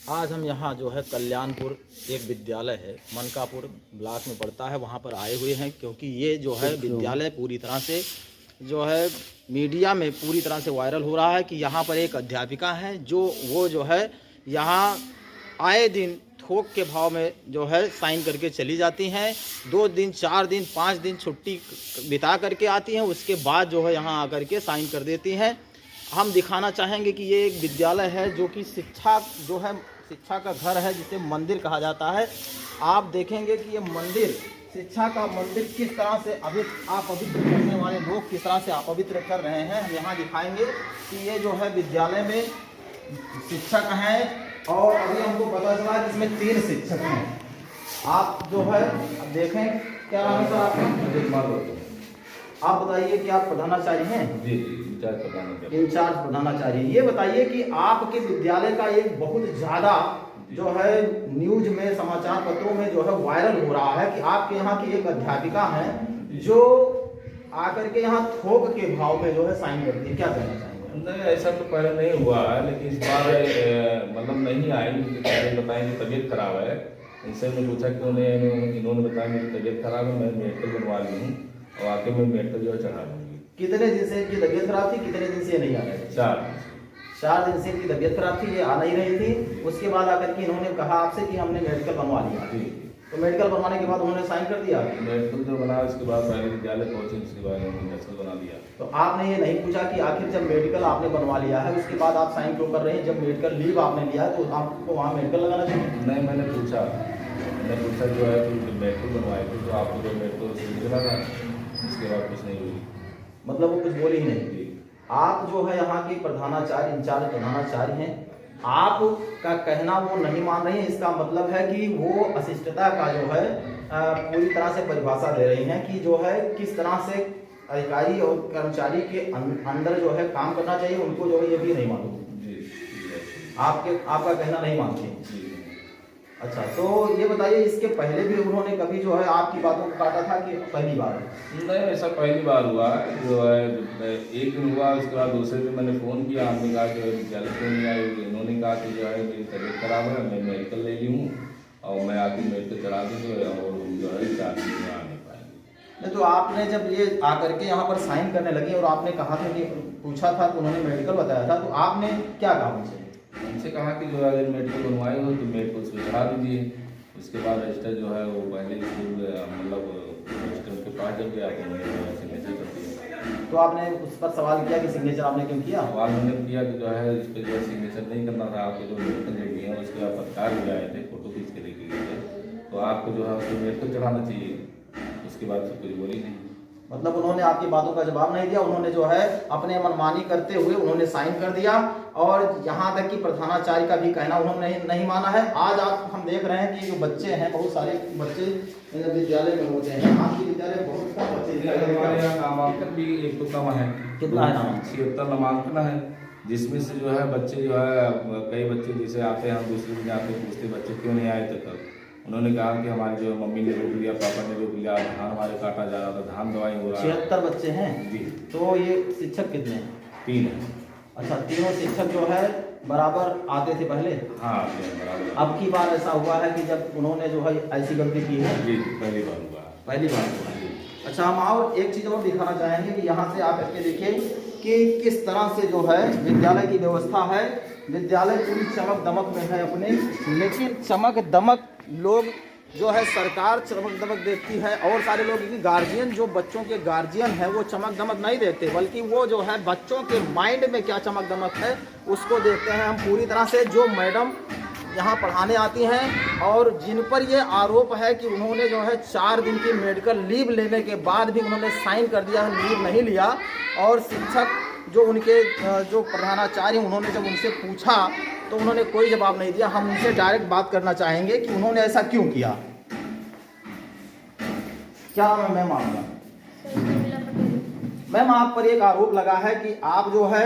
आज हम यहाँ जो है कल्याणपुर एक विद्यालय है, मनकापुर ब्लॉक में पड़ता है, वहाँ पर आए हुए हैं क्योंकि ये जो है विद्यालय पूरी तरह से जो है मीडिया में पूरी तरह से वायरल हो रहा है कि यहाँ पर एक अध्यापिका है जो है यहाँ आए दिन थोक के भाव में जो है साइन करके चली जाती हैं। 2 दिन 4 दिन 5 दिन छुट्टी बिता करके आती हैं, उसके बाद जो है यहाँ आकर के साइन कर देती हैं। हम दिखाना चाहेंगे कि ये एक विद्यालय है जो कि शिक्षा का घर है, जिसे मंदिर कहा जाता है। आप देखेंगे कि ये मंदिर, शिक्षा का मंदिर किस तरह से अपवित्र करने वाले लोग किस तरह से अपवित्र कर रहे हैं। हम यहाँ दिखाएंगे कि ये जो है विद्यालय में शिक्षक हैं और अभी हमको पता चला कि इसमें 3 शिक्षक हैं। आप जो है अब देखें, क्या नाम है सर आपका? आप बताइए कि आप प्रधानाचार्य हैं? जी, इंचार्ज प्रधानाचार्य। ये बताइए कि आपके विद्यालय का एक बहुत ज़्यादा जो है न्यूज में, समाचार पत्रों में जो है वायरल हो रहा है कि आपके यहाँ की एक अध्यापिका हैं जो आकर के यहाँ थोक के भाव में जो है साइन करती है। क्या कहना चाहेंगे? नहीं, ऐसा तो पहले नहीं हुआ है, लेकिन इस बार मतलब नहीं आई। बताएं कि तबीयत खराब है। इनसे मैंने पूछा कि इन्होंने बताया मेरी तबीयत खराब है, मैं मेडिकल बनवा ली हूँ और आके मैं मेडिकल जो है चढ़ा दूँगी। कितने दिन से इनकी तबीयत खराब थी? कितने दिन से ये नहीं आ रहे थे? 4 दिन से इनकी तबीयत खराब थी, ये आ नहीं रही थी। उसके बाद आकर के इन्होंने कहा आपसे कि हमने मेडिकल बनवा लिया। तो मेडिकल बनवाने के बाद उन्होंने साइन कर दिया? मेडिकल जो बना उसके बाद पहले विद्यालय पहुंचे, उसके बाद मेडिकल बना दिया। तो आपने ये नहीं पूछा कि आखिर जब मेडिकल आपने बनवा लिया है उसके बाद आप साइन क्यों कर रहे हैं? जब मेडिकल लीव आपने लिया है तो आपको वहाँ मेडिकल लगाना चाहिए। नहीं, मैंने पूछा जो है कि मेडिकल बनवाए थे तो आपको जो मेडिकल लगा, उसके बाद कुछ नहीं हुई। मतलब वो कुछ बोली ही नहीं थी। आप जो है यहाँ के प्रधानाचार्य, इंचार्ज प्रधानाचार्य हैं, आपका कहना वो नहीं मान रही हैं। इसका मतलब है कि वो अशिष्टता का जो है पूरी तरह से परिभाषा दे रही हैं कि जो है किस तरह से अधिकारी और कर्मचारी के अंदर जो है काम करना चाहिए, उनको जो है ये भी नहीं मालूम। आपका कहना नहीं मानती। अच्छा, तो ये बताइए इसके पहले भी उन्होंने कभी जो है आपकी बातों को काटा था कि पहली बार? नहीं, ऐसा पहली बार हुआ जो है। एक दिन हुआ, उसके बाद दूसरे दिन मैंने फ़ोन किया, हमने कहा कि विद्यालय क्यों नहीं आई। इन्होंने कहा कि जो है मेरी तबीयत खराब है, मैं मेडिकल ले ली हूँ और मैं आके मेडिकल चढ़ा दूँगी और जो है 4 दिन में आ नहीं पाएंगे। नहीं, तो आपने जब ये आकर के यहाँ पर साइन करने लगी और आपने कहा था कि पूछा था तो उन्होंने मेडिकल बताया था, तो आपने क्या कहा उनसे कहा कि जो अगर मेडिकल बनवाई हो तो मेडिकल उसको चढ़ा दीजिए। उसके बाद रजिस्टर जो है वो पहले स्कूल मतलब रजिस्टर के पास जब गया तो उन्होंने सिग्नेचर कर दिया। तो आपने उस पर सवाल किया कि सिग्नेचर आपने क्यों किया? सवाल मैंने किया कि जो है इस पर जो है सिग्नेचर नहीं करना था। आपके जो मेडिकल लेके हैं उसके बाद पत्रकार भी आए थे, फोटो खींच के लेके गए थे, तो आपको जो है उसको मेडिकल चढ़ाना चाहिए। उसके बाद फिर कुछ बोली नहीं। मतलब उन्होंने आपकी बातों का जवाब नहीं दिया। उन्होंने जो है अपने मनमानी करते हुए उन्होंने साइन कर दिया और यहाँ तक कि प्रधानाचार्य का भी कहना उन्होंने नहीं माना है। आज हम देख रहे हैं कि जो बच्चे हैं, बहुत सारे बच्चे विद्यालय में होते हैं। आपके विद्यालय बहुत कम बच्चे, हमारे यहाँ नामांकन भी एक तो कम है। कितना है नामांकन? 76 नामांकन है, जिसमें से जो है बच्चे जो है कई बच्चे जैसे आते हैं, हम दूसरे दिन आते पूछते बच्चे क्यों नहीं आए तक। उन्होंने कहा कि हमारी जो मम्मी ने रोक लिया, पापा ने रोक लिया, धान हमारे काटा जा रहा था, धान दवाई हो रहा है। 76 बच्चे हैं जी। तो ये शिक्षक कितने हैं? 3 है। अच्छा, तीनों शिक्षक जो है बराबर आते थे पहले? हाँ, बराबर। अब की बार ऐसा हुआ है कि जब उन्होंने जो है ऐसी गलती की है? जी, पहली बार हुआ। पहली बार हुआ है। अच्छा, हम और एक चीज़ और दिखाना चाहेंगे कि यहाँ से आप करके देखिए कि किस तरह से जो है विद्यालय की व्यवस्था है। विद्यालय पूरी चमक दमक में है अपने, लेकिन चमक दमक लोग जो है, सरकार चमक दमक देखती है और सारे लोग गार्जियन, जो बच्चों के गार्जियन हैं वो चमक दमक नहीं देखते, बल्कि वो जो है बच्चों के माइंड में क्या चमक दमक है उसको देखते हैं। हम पूरी तरह से जो मैडम यहाँ पढ़ाने आती हैं और जिन पर ये आरोप है कि उन्होंने जो है 4 दिन की मेडिकल लीव लेने के बाद भी उन्होंने साइन कर दिया, लीव नहीं लिया, और शिक्षक जो उनके जो प्रधानाचार्य उन्होंने जब उनसे पूछा तो उन्होंने कोई जवाब नहीं दिया। हम उनसे डायरेक्ट बात करना चाहेंगे कि उन्होंने ऐसा क्यों किया। क्या मैम आपका? मैम, आप पर एक आरोप लगा है कि आप जो है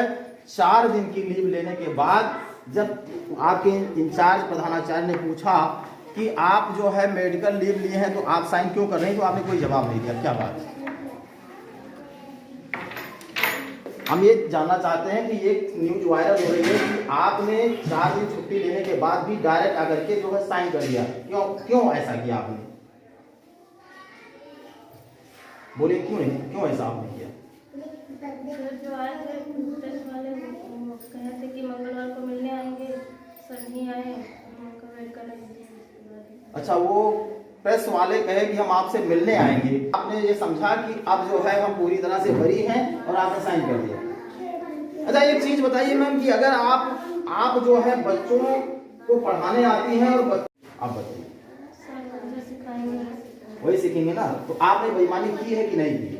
4 दिन की लीव लेने के बाद जब आपके इंचार्ज प्रधानाचार्य ने पूछा कि आप जो है मेडिकल लीव लिए हैं तो आप साइन क्यों कर रहे हैं, तो आपने कोई जवाब नहीं दिया। क्या बात है? हम ये जानना चाहते हैं कि ये न्यूज वायरल हो रही है कि आपने 4 दिन छुट्टी लेने के बाद भी डायरेक्ट आकर के जो है साइन कर दिया, क्यों ऐसा किया आपने? बोलिए क्यों ऐसा आपने किया? जो आए थे प्रेस वाले वो कहे थे कि मंगलवार को मिलने आएंगे, सर नहीं आए, उनका वेट कर रहे थे। अच्छा, वो प्रेस वाले कहे कि हम आपसे मिलने आएंगे, आपने ये समझा कि अब जो है हम पूरी तरह से बरी हैं और आपने साइन कर दिया। अच्छा, एक चीज बताइए मैम कि अगर आप जो है बच्चों को पढ़ाने आती हैं और आप बताइए वही सीखेंगे ना, तो आपने बेईमानी की है कि नहीं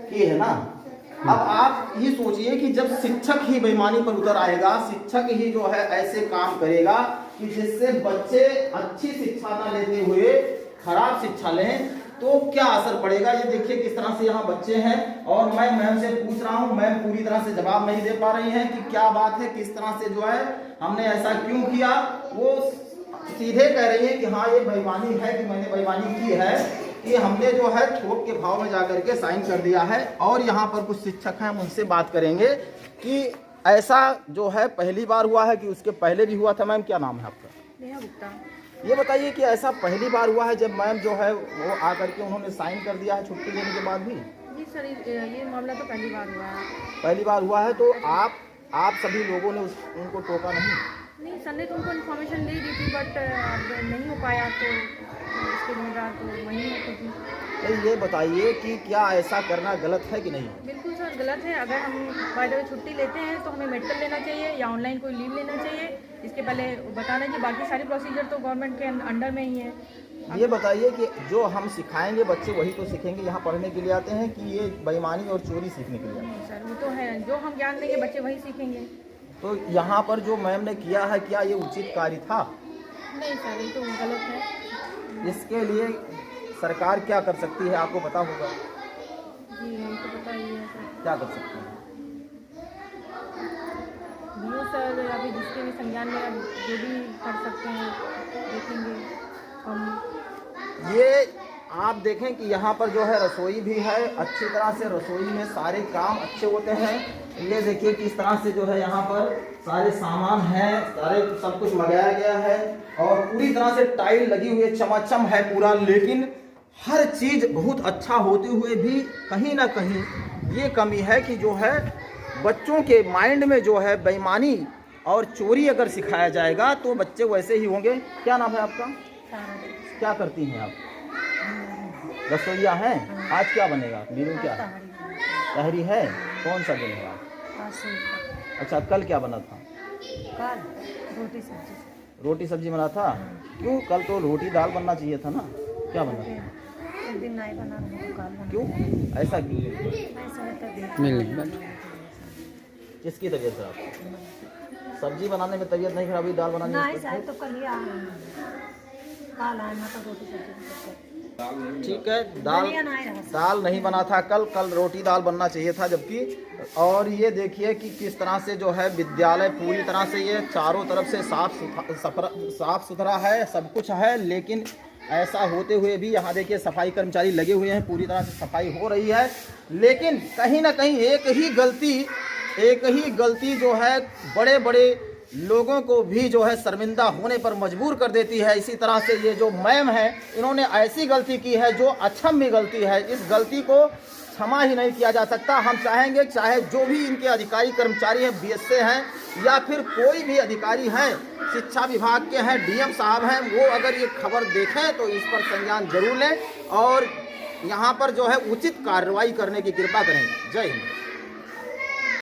की है ना? अब आप ये सोचिए कि जब शिक्षक ही बेईमानी पर उतर आएगा, शिक्षक ही जो है ऐसे काम करेगा कि जिससे बच्चे अच्छी शिक्षा ना लेते हुए खराब शिक्षा लें, तो क्या असर पड़ेगा? ये देखिए किस तरह से यहाँ बच्चे हैं और मैं मैम से पूछ रहा हूँ, मैम पूरी तरह से जवाब नहीं दे पा रही हैं कि क्या बात है, किस तरह से जो है हमने ऐसा क्यों किया। वो सीधे कह रही है कि हाँ ये बेईमानी है कि मैंने बेईमानी की है कि हमने जो है थोक के भाव में जाकर के साइन कर दिया है। और यहाँ पर कुछ शिक्षक हैं, हम उनसे बात करेंगे कि ऐसा जो है पहली बार हुआ है कि उसके पहले भी हुआ था। मैम क्या नाम है आपका? नेहा गुप्ता। ये बताइए कि ऐसा पहली बार हुआ है जब मैम जो है वो आकर के उन्होंने साइन कर दिया है छुट्टी लेने के बाद भी? जी सर, ये मामला तो पहली बार हुआ है। पहली बार हुआ है, तो आप सभी लोगों ने उनको टोका नहीं? नहीं, सर ने तो उनको इन्फॉर्मेशन दे दी थी, बट अब नहीं हो पाया, तो इसके जिम्मेदार तो वही है खुद ही। तो ये बताइए कि क्या ऐसा करना गलत है कि नहीं? बिल्कुल सर गलत है। अगर हम बाय द वे छुट्टी लेते हैं तो हमें मेडिकल लेना चाहिए या ऑनलाइन कोई लीव लेना चाहिए, इसके पहले बताना कि बाकी सारी प्रोसीजर तो गवर्नमेंट के अंडर में ही है। ये बताइए कि जो हम सिखाएंगे बच्चे वही तो सीखेंगे, यहाँ पढ़ने के लिए आते हैं कि ये बेईमानी और चोरी सीखने के लिए? नहीं सर, वो तो है, जो हम ज्ञान देंगे बच्चे वही सीखेंगे। तो यहाँ पर जो मैम ने किया है, क्या ये उचित कार्य था? नहीं सर, ये तो गलत है। इसके लिए सरकार क्या कर सकती है, आपको पता होगा? जी हमको पता ही है सर। क्या कर सकती है? नहीं सर, अभी जिसके भी संज्ञान में अब जो भी कर सकते हैं देखेंगे हम। ये आप देखें कि यहाँ पर जो है रसोई भी है, अच्छी तरह से रसोई में सारे काम अच्छे होते हैं। ये देखिए कि इस तरह से जो है यहाँ पर सारे सामान हैं, सारे सब कुछ लगाया गया है और पूरी तरह से टाइल लगी हुई है, चमाचम है पूरा। लेकिन हर चीज़ बहुत अच्छा होते हुए भी कहीं ना कहीं ये कमी है कि जो है बच्चों के माइंड में जो है बेईमानी और चोरी अगर सिखाया जाएगा तो बच्चे वैसे ही होंगे। क्या नाम है आपका? क्या करती हैं आप? रसोईया हैं। आज क्या बनेगा मेनू? क्या तहरी है? कौन सा दिन है आज? अच्छा, कल क्या बना था? कल रोटी सब्जी। रोटी सब्जी बना था? क्यों? कल तो रोटी दाल बनना चाहिए था ना, क्या बना था? एक दिन नहीं बना तो कल बना। क्यों ऐसा क्यों? किसकी तबीयत खराब? सब्जी बनाने में तबीयत नहीं खराब हुई, दाल बनाने में? नहीं सर, तो कल ही आना तो रोटी सब्जी। ठीक है, दाल नहीं बना था कल रोटी दाल बनना चाहिए था जबकि। और ये देखिए कि किस तरह से जो है विद्यालय पूरी तरह से ये चारों तरफ से साफ सुथरा है, सब कुछ है। लेकिन ऐसा होते हुए भी यहाँ देखिए सफाई कर्मचारी लगे हुए हैं, पूरी तरह से सफाई हो रही है। लेकिन कहीं ना कहीं एक ही गलती जो है बड़े बड़े लोगों को भी जो है शर्मिंदा होने पर मजबूर कर देती है। इसी तरह से ये जो मैम है, इन्होंने ऐसी गलती की है जो अक्षम्य गलती है। इस गलती को क्षमा ही नहीं किया जा सकता। हम चाहेंगे चाहे जो भी इनके अधिकारी कर्मचारी हैं, बीएसए हैं या फिर कोई भी अधिकारी हैं, शिक्षा विभाग के हैं, डीएम साहब हैं, वो अगर ये खबर देखें तो इस पर संज्ञान जरूर लें और यहाँ पर जो है उचित कार्रवाई करने की कृपा करें। जय हिंद।